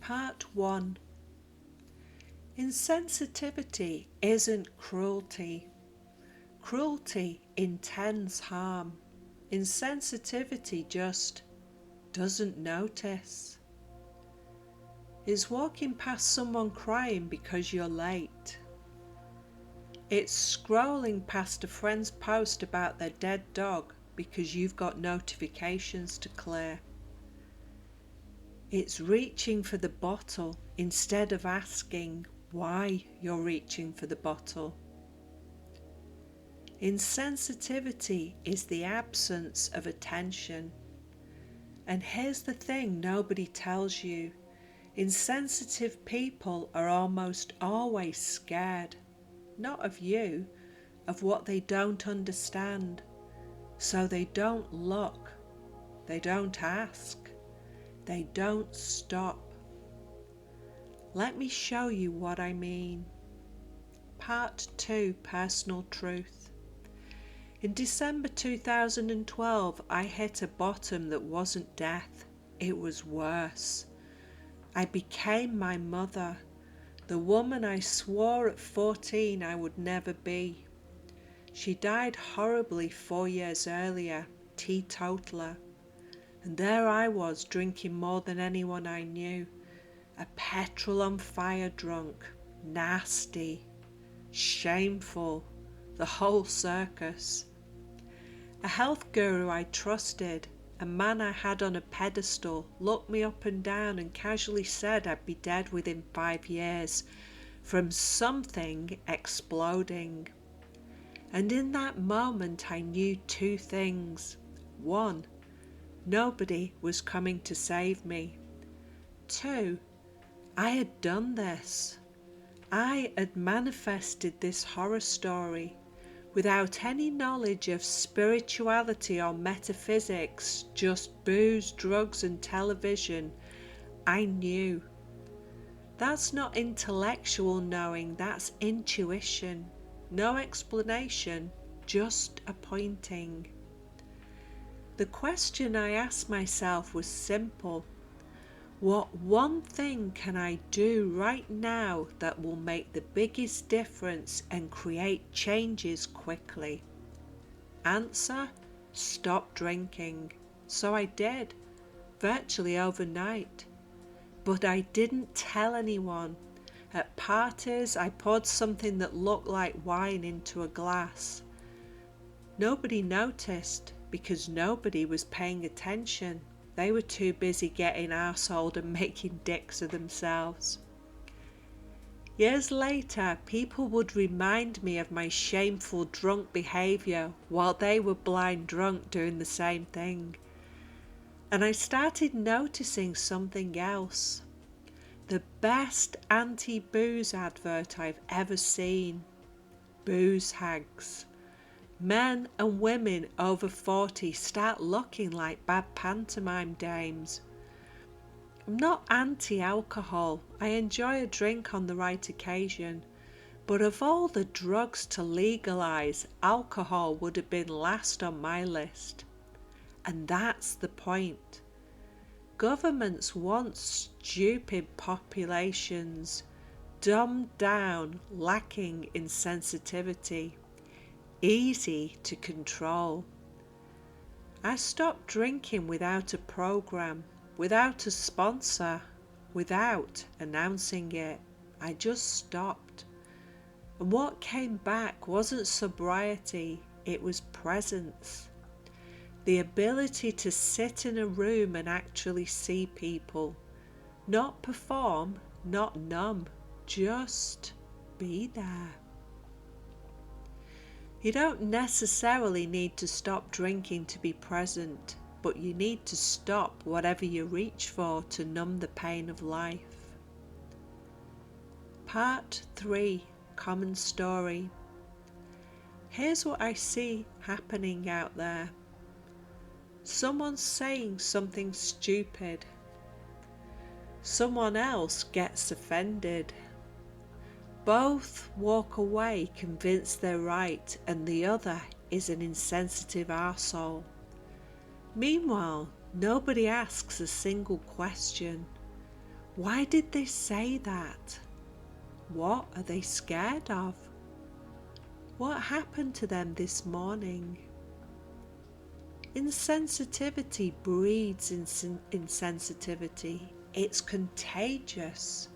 Part 1. Insensitivity isn't cruelty. Cruelty intends harm. Insensitivity just doesn't notice. It's walking past someone crying because you're late. It's scrolling past a friend's post about their dead dog because you've got notifications to clear. It's reaching for the bottle instead of asking why you're reaching for the bottle. Insensitivity is the absence of attention. And here's the thing nobody tells you. Insensitive people are almost always scared, not of you, of what they don't understand. So they don't look, they don't ask, they don't stop. Let me show you what I mean. Part 2, Personal Truth. In December 2012, I hit a bottom that wasn't death, it was worse. I became my mother, the woman I swore at 14 I would never be. She died horribly 4 years earlier, teetotaler. And there I was drinking more than anyone I knew, a petrol on fire drunk, nasty, shameful, the whole circus. A health guru I trusted, a man I had on a pedestal, looked me up and down and casually said I'd be dead within 5 years from something exploding. And in that moment I knew two things. One, nobody was coming to save me. Two, I had done this. I had manifested this horror story without any knowledge of spirituality or metaphysics, just booze, drugs and television. I knew. That's not intellectual knowing, that's intuition. No explanation, just a pointing. The question I asked myself was simple. What one thing can I do right now that will make the biggest difference and create changes quickly? Answer, stop drinking. So I did, virtually overnight. But I didn't tell anyone. At parties, I poured something that looked like wine into a glass. Nobody noticed because nobody was paying attention. They were too busy getting arseholed and making dicks of themselves. Years later, people would remind me of my shameful drunk behaviour while they were blind drunk doing the same thing. And I started noticing something else. The best anti-booze advert I've ever seen. Booze hags. Men and women over 40 start looking like bad pantomime dames. I'm not anti-alcohol. I enjoy a drink on the right occasion. But of all the drugs to legalise, alcohol would have been last on my list. And that's the point. Governments want stupid populations, dumbed down, lacking in sensitivity. Easy to control. I stopped drinking without a program, without a sponsor, without announcing it. I just stopped. And what came back wasn't sobriety, it was presence. The ability to sit in a room and actually see people. Not perform, not numb, just be there. You don't necessarily need to stop drinking to be present, but you need to stop whatever you reach for to numb the pain of life. Part 3, Common Story. Here's what I see happening out there. Someone's saying something stupid. Someone else gets offended. Both walk away convinced they're right and the other is an insensitive arsehole. Meanwhile, nobody asks a single question. Why did they say that? What are they scared of? What happened to them this morning? Insensitivity breeds insensitivity. It's contagious.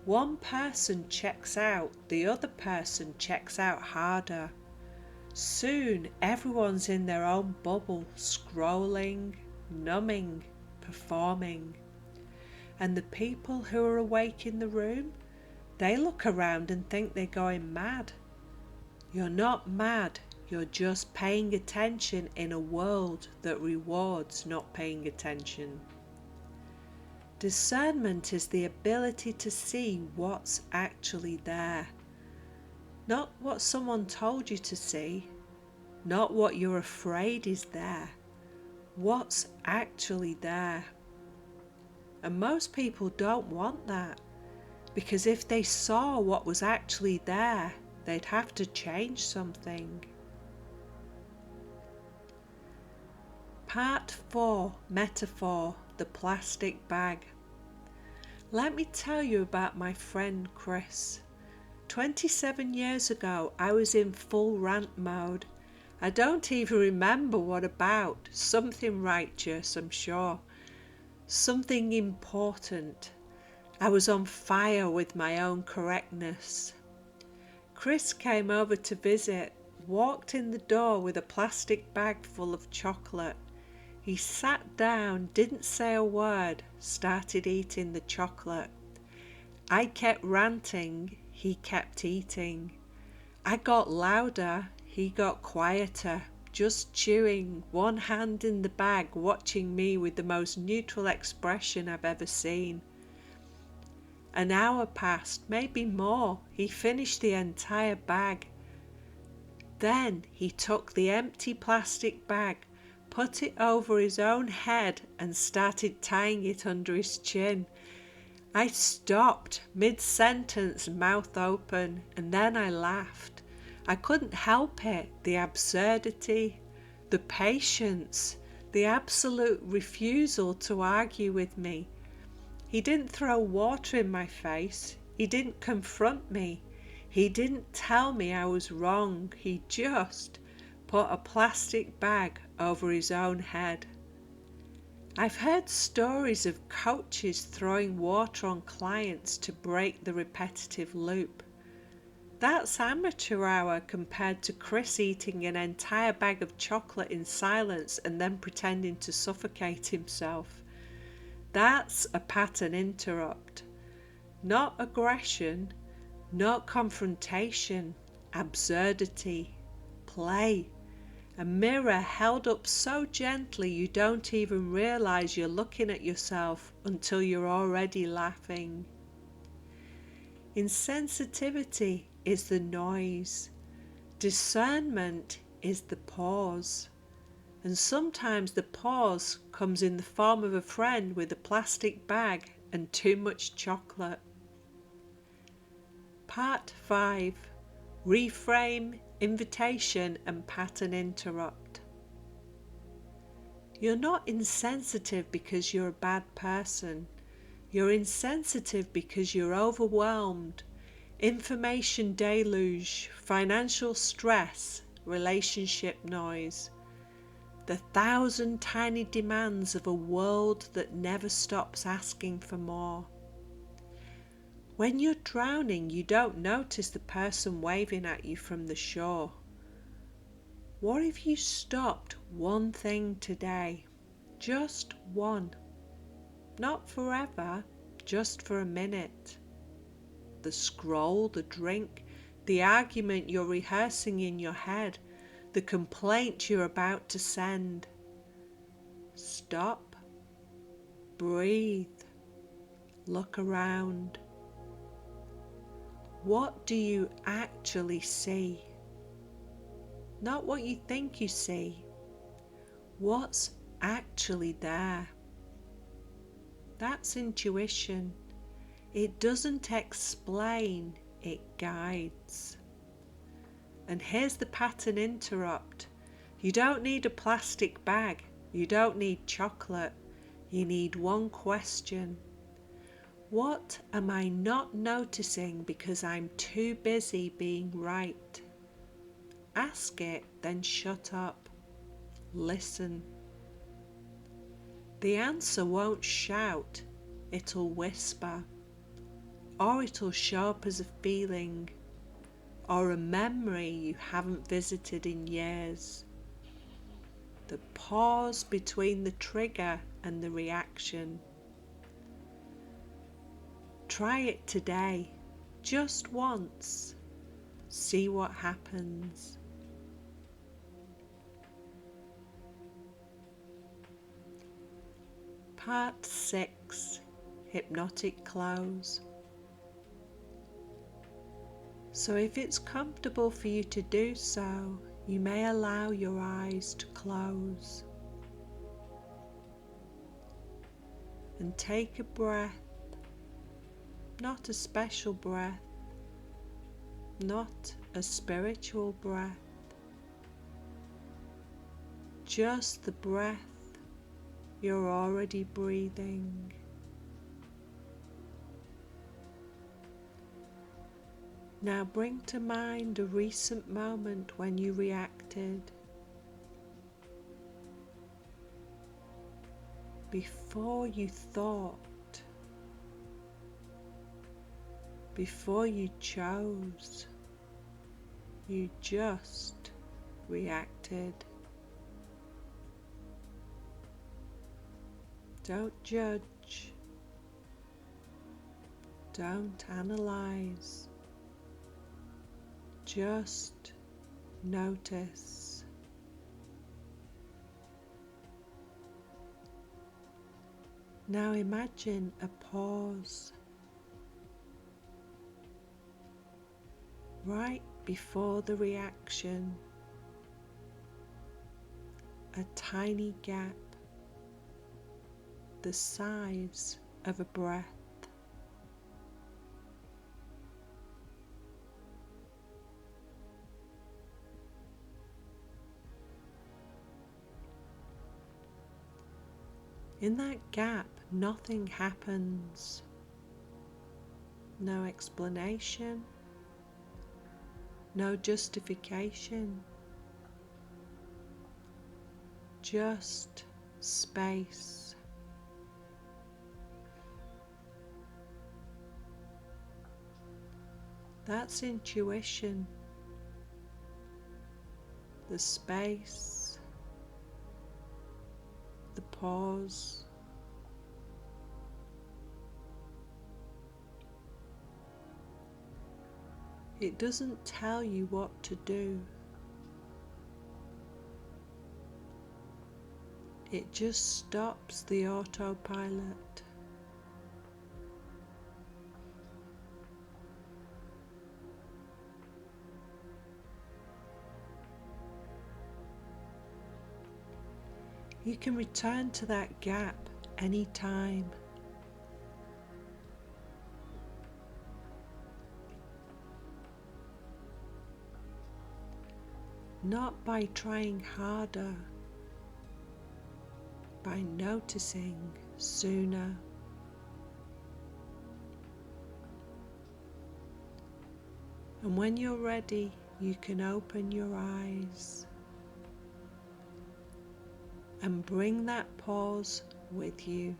One person checks out, the other person checks out harder. Soon everyone's in their own bubble, scrolling, numbing, performing. And the people who are awake in the room, they look around and think they're going mad. You're not mad, you're just paying attention in a world that rewards not paying attention. Discernment is the ability to see what's actually there. Not what someone told you to see, not what you're afraid is there. What's actually there. And most people don't want that, because if they saw what was actually there, they'd have to change something. Part 4, Metaphor, the plastic bag. Let me tell you about my friend Chris. 27 years ago, I was in full rant mode. I don't even remember what about. Something righteous, I'm sure. Something important. I was on fire with my own correctness. Chris came over to visit, walked in the door with a plastic bag full of chocolate. He sat down, didn't say a word, started eating the chocolate. I kept ranting, he kept eating. I got louder, he got quieter, just chewing, one hand in the bag, watching me with the most neutral expression I've ever seen. An hour passed, maybe more. He finished the entire bag. Then he took the empty plastic bag, put it over his own head and started tying it under his chin. I stopped mid-sentence, mouth open, and then I laughed. I couldn't help it, the absurdity, the patience, the absolute refusal to argue with me. He didn't throw water in my face. He didn't confront me. He didn't tell me I was wrong. He just put a plastic bag over his own head. I've heard stories of coaches throwing water on clients to break the repetitive loop. That's amateur hour compared to Chris eating an entire bag of chocolate in silence and then pretending to suffocate himself. That's a pattern interrupt. Not aggression, not confrontation, absurdity, play. A mirror held up so gently you don't even realize you're looking at yourself until you're already laughing. Insensitivity is the noise. Discernment is the pause. And sometimes the pause comes in the form of a friend with a plastic bag and too much chocolate. Part 5. Reframe, Invitation and Pattern Interrupt. You're not insensitive because you're a bad person. You're insensitive because you're overwhelmed. Information deluge, financial stress, relationship noise. The 1,000 tiny demands of a world that never stops asking for more. When you're drowning, you don't notice the person waving at you from the shore. What if you stopped one thing today? Just one. Not forever, just for a minute. The scroll, the drink, the argument you're rehearsing in your head, the complaint you're about to send. Stop. Breathe. Look around. What do you actually see? Not what you think you see. What's actually there? That's intuition. It doesn't explain, it guides. And here's the pattern interrupt. You don't need a plastic bag. You don't need chocolate. You need one question. What am I not noticing because I'm too busy being right? Ask it, then shut up. Listen. The answer won't shout, it'll whisper, or it'll show up as a feeling, or a memory you haven't visited in years. The pause between the trigger and the reaction. Try it today, just once. See what happens. Part 6, Hypnotic Close. So if it's comfortable for you to do so, you may allow your eyes to close. And take a breath, not a special breath, not a spiritual breath, just the breath you're already breathing. Now bring to mind a recent moment when you reacted. Before you thought, before you chose, you just reacted. Don't judge, don't analyze, just notice. Now imagine a pause right before the reaction, a tiny gap the size of a breath. In that gap, nothing happens. No explanation, no justification, just space. That's intuition, the space, the pause. It doesn't tell you what to do. It just stops the autopilot. You can return to that gap anytime. Not by trying harder, by noticing sooner. And when you're ready, you can open your eyes and bring that pause with you.